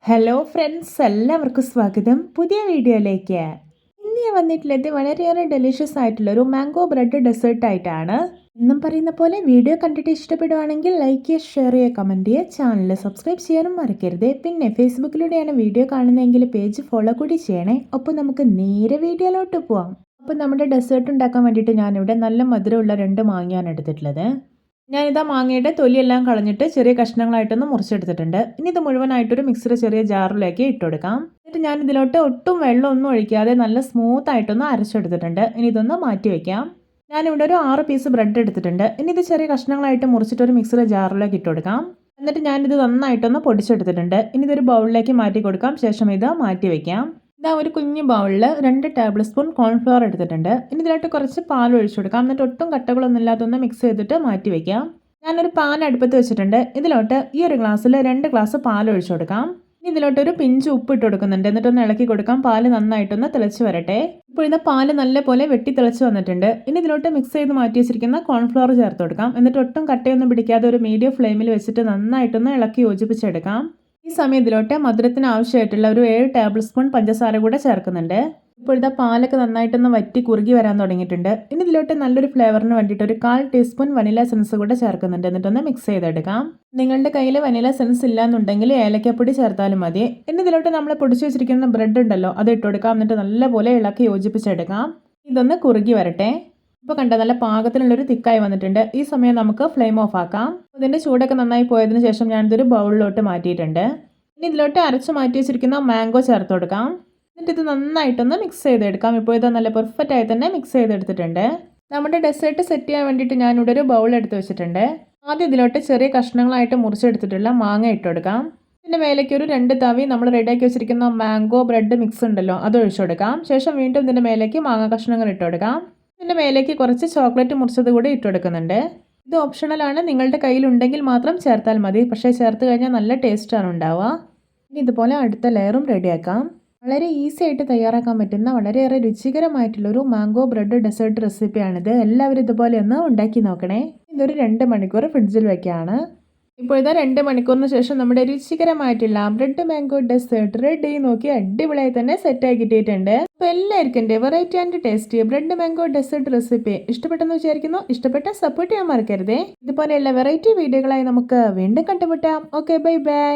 Hello friends, എല്ലാവർക്കും സ്വാഗതം പുതിയ വീഡിയോയിലേക്ക്. ഇന്ന് ഞാൻ വന്നിട്ടുള്ളത് വളരെയേറെ ഡെലിഷ്യസ് ആയിട്ടുള്ള ഒരു മാംഗോ ബ്രെഡ് ഡെസേർട്ട് ആയിട്ടാണ്. എന്നും പറയുന്ന പോലെ വീഡിയോ കണ്ടിട്ട് ഇഷ്ടപ്പെടുവാണെങ്കിൽ ലൈക്ക് ചെയ്യുക, ഷെയർ ചെയ്യുക, കമൻറ്റ് ചെയ്യുക, ചാനൽ സബ്സ്ക്രൈബ് ചെയ്യാനും മറക്കരുത്. പിന്നെ ഫേസ്ബുക്കിലൂടെയാണ് വീഡിയോ കാണുന്നതെങ്കിൽ പേജ് ഫോളോ കൂടി ചെയ്യണേ. അപ്പോൾ നമുക്ക് നേരെ വീഡിയോയിലോട്ട് പോവാം. അപ്പോൾ നമ്മുടെ ഡെസേർട്ട് ഉണ്ടാക്കാൻ വേണ്ടിയിട്ട് ഞാനിവിടെ നല്ല മധുരമുള്ള 2 മാങ്ങയാണ് എടുത്തിട്ടുള്ളത്. ഞാനിതാ മാങ്ങയുടെ തൊലിയെല്ലാം കളഞ്ഞിട്ട് ചെറിയ കഷ്ണങ്ങളായിട്ടൊന്ന് മുറിച്ചെടുത്തിട്ടുണ്ട്. ഇനി ഇത് മുഴുവനായിട്ടൊരു മിക്സിയുടെ ചെറിയ ജാറിലേക്ക് ഇട്ട് കൊടുക്കാം. എന്നിട്ട് ഞാൻ ഇതിലോട്ട് ഒട്ടും വെള്ളമൊന്നും ഒഴിക്കാതെ നല്ല സ്മൂത്ത് ആയിട്ടൊന്ന് അരച്ചെടുത്തിട്ടുണ്ട്. ഇനി ഇതൊന്ന് മാറ്റി വയ്ക്കാം. ഞാനിവിടെ ഒരു 6 പീസ് ബ്രെഡ് എടുത്തിട്ടുണ്ട്. ഇനി ഇത് ചെറിയ കഷ്ണങ്ങളായിട്ട് മുറിച്ചിട്ട് ഒരു മിക്സിയുടെ ജാറിലേക്ക് ഇട്ട് കൊടുക്കാം. എന്നിട്ട് ഞാനിത് നന്നായിട്ടൊന്ന് പൊടിച്ചെടുത്തിട്ടുണ്ട്. ഇനി ഇതൊരു ബൗളിലേക്ക് മാറ്റി കൊടുക്കാം. ശേഷം ഇത് മാറ്റി വയ്ക്കാം. ഇതാ ഒരു കുഞ്ഞു ബൗളിൽ 2 ടേബിൾ സ്പൂൺ കോൺഫ്ലവർ എടുത്തിട്ടുണ്ട്. ഇനി ഇതിലോട്ട് കുറച്ച് പാൽ ഒഴിച്ചു കൊടുക്കാം. എന്നിട്ട് ഒട്ടും കട്ടകളൊന്നും ഇല്ലാതൊന്ന് മിക്സ് ചെയ്തിട്ട് മാറ്റി വയ്ക്കാം. ഞാനൊരു പാൻ അടുപ്പത്ത് വെച്ചിട്ടുണ്ട്. ഇതിലോട്ട് ഈ ഒരു ഗ്ലാസ്സിൽ 2 ഗ്ലാസ് പാൽ ഒഴിച്ചു കൊടുക്കാം. ഇനി ഇതിലോട്ട് ഒരു പിഞ്ച് ഉപ്പ് ഇട്ട് കൊടുക്കുന്നുണ്ട്. എന്നിട്ടൊന്ന് ഇളക്കി കൊടുക്കാം. പാല് നന്നായിട്ടൊന്ന് തിളച്ച് വരട്ടെ. ഇപ്പോൾ ഇത് പാല് നല്ലപോലെ വെട്ടി തിളച്ച് വന്നിട്ടുണ്ട്. ഇനി ഇതിലോട്ട് മിക്സ് ചെയ്ത് മാറ്റി വെച്ചിരിക്കുന്ന കോൺഫ്ലവർ ചേർത്ത് കൊടുക്കാം. എന്നിട്ട് ഒട്ടും കട്ടയൊന്നും പിടിക്കാതെ ഒരു മീഡിയം ഫ്ലെയിമിൽ വെച്ചിട്ട് നന്നായിട്ടൊന്ന് ഇളക്കി യോജിപ്പിച്ചെടുക്കാം. ഈ സമയത്തിലോട്ട് മധുരത്തിന് ആവശ്യമായിട്ടുള്ള ഒരു 7 ടേബിൾ സ്പൂൺ പഞ്ചസാര കൂടെ ചേർക്കുന്നുണ്ട്. ഇപ്പോൾ ഇതാ പാലൊക്കെ നന്നായിട്ടൊന്ന് വറ്റി കുറുകി വരാൻ തുടങ്ങിയിട്ടുണ്ട്. ഇനി ഇതിലോട്ട് നല്ലൊരു ഫ്ലേവറിന് വേണ്ടിയിട്ട് ഒരു 1/4 ടീസ്പൂൺ വനില എസൻസ് കൂടെ ചേർക്കുന്നുണ്ട്. എന്നിട്ടൊന്ന് മിക്സ് ചെയ്തെടുക്കാം. നിങ്ങളുടെ കയ്യിൽ വനില എസൻസ് ഇല്ലാന്നുണ്ടെങ്കിൽ ഏലക്കപ്പൊടി ചേർത്താലും മതി. ഇനി ഇതിലോട്ട് നമ്മൾ പൊടിച്ചു വെച്ചിരിക്കുന്ന ബ്രെഡ് ഉണ്ടല്ലോ, അത് ഇട്ട് കൊടുക്കാം. എന്നിട്ട് നല്ലപോലെ ഇളക്കി യോജിപ്പിച്ചെടുക്കാം. ഇതൊന്ന് കുറുകി വരട്ടെ. ഇപ്പോൾ കണ്ട നല്ല പാകത്തിനുള്ളൊരു തിക്കായി വന്നിട്ടുണ്ട്. ഈ സമയം നമുക്ക് ഫ്ലെയിം ഓഫ് ആക്കാം. ഇതിൻ്റെ ചൂടൊക്കെ നന്നായി പോയതിന് ശേഷം ഞാനിതൊരു ബൗളിലോട്ട് മാറ്റിയിട്ടുണ്ട്. ഇനി ഇതിലോട്ട് അരച്ച് മാറ്റി വെച്ചിരിക്കുന്ന മാംഗോ ചേർത്ത് കൊടുക്കാം. എന്നിട്ട് ഇത് നന്നായിട്ടൊന്ന് മിക്സ് ചെയ്തെടുക്കാം. ഇപ്പോൾ ഇത് നല്ല പെർഫെക്റ്റ് ആയി തന്നെ മിക്സ് ചെയ്തെടുത്തിട്ടുണ്ട്. നമ്മുടെ ഡെസേർട്ട് സെറ്റ് ചെയ്യാൻ വേണ്ടിയിട്ട് ഞാനിവിടെ ഒരു ബൗൾ എടുത്ത് വെച്ചിട്ടുണ്ട്. ആദ്യം ഇതിലോട്ട് ചെറിയ കഷ്ണങ്ങളായിട്ട് മുറിച്ചെടുത്തിട്ടുള്ള മാങ്ങ ഇട്ട് കൊടുക്കാം. ഇതിൻ്റെ മേലേക്ക് ഒരു 2 തവി നമ്മൾ റെഡിയാക്കി വെച്ചിരിക്കുന്ന മാംഗോ ബ്രെഡ് മിക്സ് ഉണ്ടല്ലോ, അത് ഒഴിച്ചു കൊടുക്കാം. ശേഷം വീണ്ടും ഇതിൻ്റെ മേലേക്ക് മാങ്ങ കഷ്ണങ്ങൾ ഇട്ട് കൊടുക്കാം. ഇതിൻ്റെ മേലേക്ക് കുറച്ച് ചോക്ലേറ്റ് മുറിച്ചത് കൂടി ഇട്ട് കൊടുക്കുന്നുണ്ട്. ഇത് ഓപ്ഷണലാണ്, നിങ്ങളുടെ കയ്യിലുണ്ടെങ്കിൽ മാത്രം ചേർത്താൽ മതി. പക്ഷേ ചേർത്ത് കഴിഞ്ഞാൽ നല്ല ടേസ്റ്റാണ് ഉണ്ടാവുക. ഇനി ഇതുപോലെ അടുത്ത ലെയറും റെഡിയാക്കാം. വളരെ ഈസി ആയിട്ട് തയ്യാറാക്കാൻ പറ്റുന്ന വളരെയേറെ രുചികരമായിട്ടുള്ളൊരു മാംഗോ ബ്രെഡ് ഡെസേർട്ട് റെസിപ്പിയാണിത്. എല്ലാവരും ഇതുപോലെ ഒന്ന് ഉണ്ടാക്കി നോക്കണേ. ഇതൊരു 2 മണിക്കൂർ ഫ്രിഡ്ജിൽ വയ്ക്കുകയാണ്. ഇപ്പോൾ ഇതാ 2 മണിക്കൂറിന് ശേഷം നമ്മുടെ രുചികരമായിട്ടുള്ള ബ്രെഡ് മാംഗോ ഡെസേർട്ട് റെഡി. നോക്കി അടിപൊളിയായി തന്നെ സെറ്റായി കിട്ടിയിട്ടുണ്ട്. അപ്പോൾ എല്ലാവർക്കും എൻ്റെ variety and tasty bread mango dessert recipe ഇഷ്ടപ്പെട്ടെന്ന് വിചാരിക്കുന്നു. ഇഷ്ടപ്പെട്ട സപ്പോർട്ട് ചെയ്യാൻ മറക്കരുതേ. ഇതുപോലെയുള്ള വെറൈറ്റി വീഡിയോകളായി നമുക്ക് വീണ്ടും കണ്ടുമുട്ടാം. Okay, bye bye.